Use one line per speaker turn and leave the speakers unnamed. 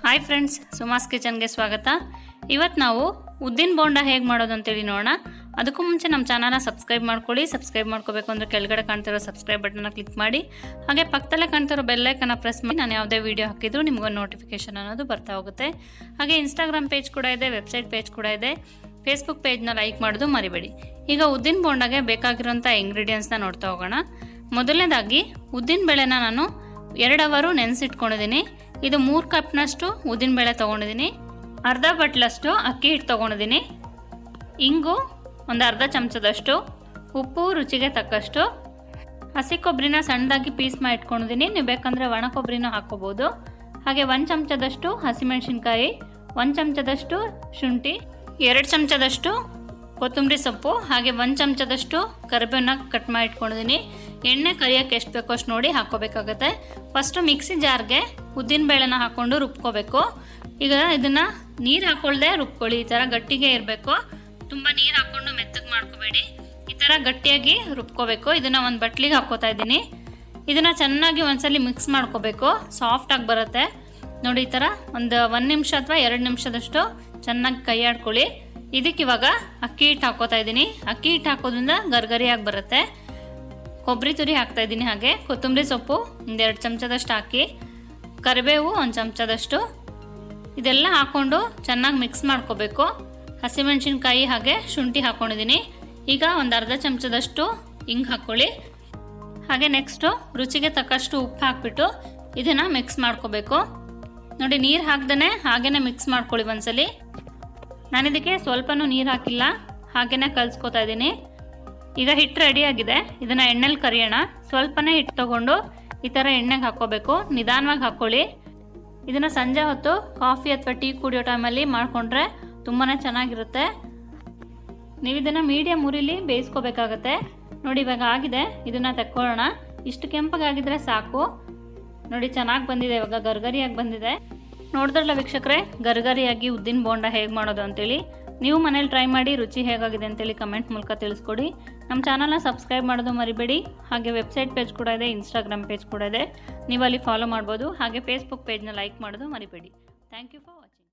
Hi friends, ಸುಮಾಸ್ ಕಿಚನ್ಗೆ ಸ್ವಾಗತ. ಇವತ್ತು ನಾವು ಉದ್ದಿನ ಬೋಂಡ ಹೇಗೆ ಮಾಡೋದು ಅಂತೇಳಿ ನೋಡೋಣ. ಅದಕ್ಕೂ ಮುಂಚೆ ನಮ್ಮ ಚಾನಲ್ನ ಸಬ್ಸ್ಕ್ರೈಬ್ ಮಾಡ್ಕೊಳ್ಳಿ. ಸಬ್ಸ್ಕ್ರೈಬ್ ಮಾಡ್ಕೋಬೇಕು ಅಂದರೆ ಕೆಳಗಡೆ ಕಾಣ್ತಿರೋ ಸಬ್ಸ್ಕ್ರೈಬ್ ಬಟನ್ನ ಕ್ಲಿಕ್ ಮಾಡಿ, ಹಾಗೆ ಪಕ್ಕದಲ್ಲೇ ಕಾಣ್ತಿರೋ ಬೆಲ್ಲೈಕನ್ನ ಪ್ರೆಸ್ ಮಾಡಿ ನಾನು ಯಾವುದೇ ವೀಡಿಯೋ ಹಾಕಿದ್ರು ನಿಮಗೊಂದು ನೋಟಿಫಿಕೇಶನ್ ಅನ್ನೋದು ಬರ್ತಾ ಹೋಗುತ್ತೆ. ಹಾಗೆ ಇನ್ಸ್ಟಾಗ್ರಾಮ್ ಪೇಜ್ ಕೂಡ ಇದೆ, ವೆಬ್ಸೈಟ್ ಪೇಜ್ ಕೂಡ ಇದೆ. ಫೇಸ್ಬುಕ್ ಪೇಜ್ನ ಲೈಕ್ ಮಾಡೋದು ಮರಿಬೇಡಿ. ಈಗ ಉದ್ದಿನ ಬೋಂಡಾಗೆ ಬೇಕಾಗಿರೋಂಥ ಇಂಗ್ರೀಡಿಯೆಂಟ್ಸ್ನ ನೋಡ್ತಾ ಹೋಗೋಣ. ಮೊದಲನೇದಾಗಿ ಉದ್ದಿನ ಬೇಳೆನ ನಾನು 2 ಅವರ್ ನೆನೆಸಿಟ್ಕೊಂಡಿದ್ದೀನಿ. ಇದು 3 ಕಪ್ನಷ್ಟು ಉದ್ದಿನಬೇಳೆ ತೊಗೊಂಡಿದ್ದೀನಿ. ಅರ್ಧ ಬಟ್ಲಷ್ಟು ಅಕ್ಕಿ ಹಿಟ್ಟು ತೊಗೊಂಡಿದ್ದೀನಿ. ಇಂಗು ಒಂದು ಅರ್ಧ ಚಮಚದಷ್ಟು, ಉಪ್ಪು ರುಚಿಗೆ ತಕ್ಕಷ್ಟು, ಹಸಿ ಕೊಬ್ಬರಿನ ಸಣ್ಣದಾಗಿ ಪೀಸ್ ಮಾಡಿ ಇಟ್ಕೊಂಡಿದ್ದೀನಿ. ನೀವು ಬೇಕಂದರೆ ಒಣ ಕೊಬ್ಬರಿನೂ ಹಾಕ್ಕೋಬೋದು. ಹಾಗೆ 1 ಚಮಚದಷ್ಟು ಹಸಿಮೆಣಸಿನ್ಕಾಯಿ, 1 ಚಮಚದಷ್ಟು ಶುಂಠಿ, 2 ಚಮಚದಷ್ಟು ಕೊತ್ತಂಬರಿ ಸೊಪ್ಪು, ಹಾಗೆ 1 ಚಮಚದಷ್ಟು ಕರಿಬೇವನ್ನ ಕಟ್ ಮಾಡಿ ಇಟ್ಕೊಂಡಿದ್ದೀನಿ. ಎಣ್ಣೆ ಕರಿಯೋಕ್ಕೆ ಎಷ್ಟು ಬೇಕೋ ಅಷ್ಟು ನೋಡಿ ಹಾಕ್ಕೋಬೇಕಾಗತ್ತೆ. ಫಸ್ಟು ಮಿಕ್ಸಿ ಜಾರ್ಗೆ ಉದ್ದಿನಬೇಳೆನ ಹಾಕ್ಕೊಂಡು ರುಬ್ಕೋಬೇಕು. ಈಗ ಇದನ್ನು ನೀರು ಹಾಕ್ಕೊಳ್ದೆ ರುಬ್ಕೊಳ್ಳಿ. ಈ ಥರ ಗಟ್ಟಿಗೆ ಇರಬೇಕು. ತುಂಬ ನೀರು ಹಾಕ್ಕೊಂಡು ಮೆತ್ತಗೆ ಮಾಡ್ಕೋಬೇಡಿ. ಈ ಥರ ಗಟ್ಟಿಯಾಗಿ ರುಬ್ಕೋಬೇಕು. ಇದನ್ನು ಒಂದು ಬಟ್ಲಿಗೆ ಹಾಕ್ಕೋತಾ ಇದ್ದೀನಿ. ಇದನ್ನು ಚೆನ್ನಾಗಿ ಒಂದ್ಸಲಿ ಮಿಕ್ಸ್ ಮಾಡ್ಕೋಬೇಕು. ಸಾಫ್ಟಾಗಿ ಬರುತ್ತೆ ನೋಡಿ. ಈ ಥರ ಒಂದು 1 ನಿಮಿಷ ಅಥವಾ 2 ನಿಮಿಷದಷ್ಟು ಚೆನ್ನಾಗಿ ಕೈ ಆಡ್ಕೊಳ್ಳಿ. ಇದಕ್ಕೆ ಇವಾಗ ಅಕ್ಕಿ ಹಿಟ್ಟು ಹಾಕ್ಕೋತಾ ಇದ್ದೀನಿ. ಅಕ್ಕಿ ಹಿಟ್ಟು ಹಾಕೋದ್ರಿಂದ ಗರ್ಗರಿಯಾಗಿ ಬರುತ್ತೆ. ಕೊಬ್ಬರಿ ತುರಿ ಹಾಕ್ತಾ ಇದ್ದೀನಿ. ಹಾಗೆ ಕೊತ್ತಂಬರಿ ಸೊಪ್ಪು 1-2 ಚಮಚದಷ್ಟು ಹಾಕಿ, ಕರಿಬೇವು 1 ಚಮಚದಷ್ಟು, ಇದೆಲ್ಲ ಹಾಕ್ಕೊಂಡು ಚೆನ್ನಾಗಿ ಮಿಕ್ಸ್ ಮಾಡ್ಕೋಬೇಕು. ಹಸಿಮೆಣಸಿನ್ಕಾಯಿ ಹಾಗೆ ಶುಂಠಿ ಹಾಕ್ಕೊಂಡಿದ್ದೀನಿ. ಈಗ ಒಂದು ಅರ್ಧ ಚಮಚದಷ್ಟು ಹಿಂಗೆ ಹಾಕ್ಕೊಳ್ಳಿ. ಹಾಗೆ ನೆಕ್ಸ್ಟು ರುಚಿಗೆ ತಕ್ಕಷ್ಟು ಉಪ್ಪು ಹಾಕ್ಬಿಟ್ಟು ಇದನ್ನು ಮಿಕ್ಸ್ ಮಾಡ್ಕೋಬೇಕು. ನೋಡಿ, ನೀರು ಹಾಕ್ದೇ ಹಾಗೇ ಮಿಕ್ಸ್ ಮಾಡ್ಕೊಳ್ಳಿ ಒಂದ್ಸಲಿ. ನಾನಿದಕ್ಕೆ ಸ್ವಲ್ಪನೂ ನೀರು ಹಾಕಿಲ್ಲ, ಹಾಗೇ ಕಲಿಸ್ಕೊತಾ ಇದ್ದೀನಿ. ಈಗ ಹಿಟ್ಟು ರೆಡಿಯಾಗಿದೆ. ಇದನ್ನು ಎಣ್ಣೆಲಿ ಕರಿಯೋಣ. ಸ್ವಲ್ಪನೇ ಹಿಟ್ಟು ತೊಗೊಂಡು ಈ ಥರ ಎಣ್ಣೆಗೆ ಹಾಕ್ಕೋಬೇಕು. ನಿಧಾನವಾಗಿ ಹಾಕ್ಕೊಳ್ಳಿ. ಇದನ್ನು ಸಂಜೆ ಹೊತ್ತು ಕಾಫಿ ಅಥವಾ ಟೀ ಕುಡಿಯೋ ಟೈಮಲ್ಲಿ ಮಾಡಿಕೊಂಡ್ರೆ ತುಂಬಾ ಚೆನ್ನಾಗಿರುತ್ತೆ. ನೀವು ಇದನ್ನು ಮೀಡಿಯಮ್ ಉರಿಲಿ ಬೇಯಿಸ್ಕೋಬೇಕಾಗತ್ತೆ. ನೋಡಿ, ಇವಾಗ ಆಗಿದೆ. ಇದನ್ನು ತೆಕ್ಕೊಳ್ಳೋಣ. ಇಷ್ಟು ಕೆಂಪಗಾಗಿದ್ರೆ ಸಾಕು. ನೋಡಿ, ಚೆನ್ನಾಗಿ ಬಂದಿದೆ. ಇವಾಗ ಗರ್ಗರಿಯಾಗಿ ಬಂದಿದೆ. ನೋಡಿದ್ರಲ್ಲ ವೀಕ್ಷಕರೇ, ಗರ್ಗರಿಯಾಗಿ ಉದ್ದಿನ ಬೋಂಡ ಹೇಗೆ ಮಾಡೋದು ಅಂತೇಳಿ. ನೀವು ಮನೇಲಿ ಟ್ರೈ ಮಾಡಿ ರುಚಿ ಹೇಗಾಗಿದೆ ಅಂತೇಳಿ ಕಮೆಂಟ್ ಮೂಲಕ ತಿಳಿಸ್ಕೊಡಿ. ನಮ್ಮ ಚಾನಲ್ನ ಸಬ್ಸ್ಕ್ರೈಬ್ ಮಾಡೋದು ಮರಿಬೇಡಿ. ಹಾಗೆ ವೆಬ್ಸೈಟ್ ಪೇಜ್ ಕೂಡ ಇದೆ, ಇನ್ಸ್ಟಾಗ್ರಾಮ್ ಪೇಜ್ ಕೂಡ ಇದೆ. ನೀವು ಅಲ್ಲಿ ಫಾಲೋ ಮಾಡ್ಬೋದು. ಹಾಗೆ ಫೇಸ್ಬುಕ್ ಪೇಜ್ನ ಲೈಕ್ ಮಾಡೋದು ಮರಿಬೇಡಿ. Thank you for watching.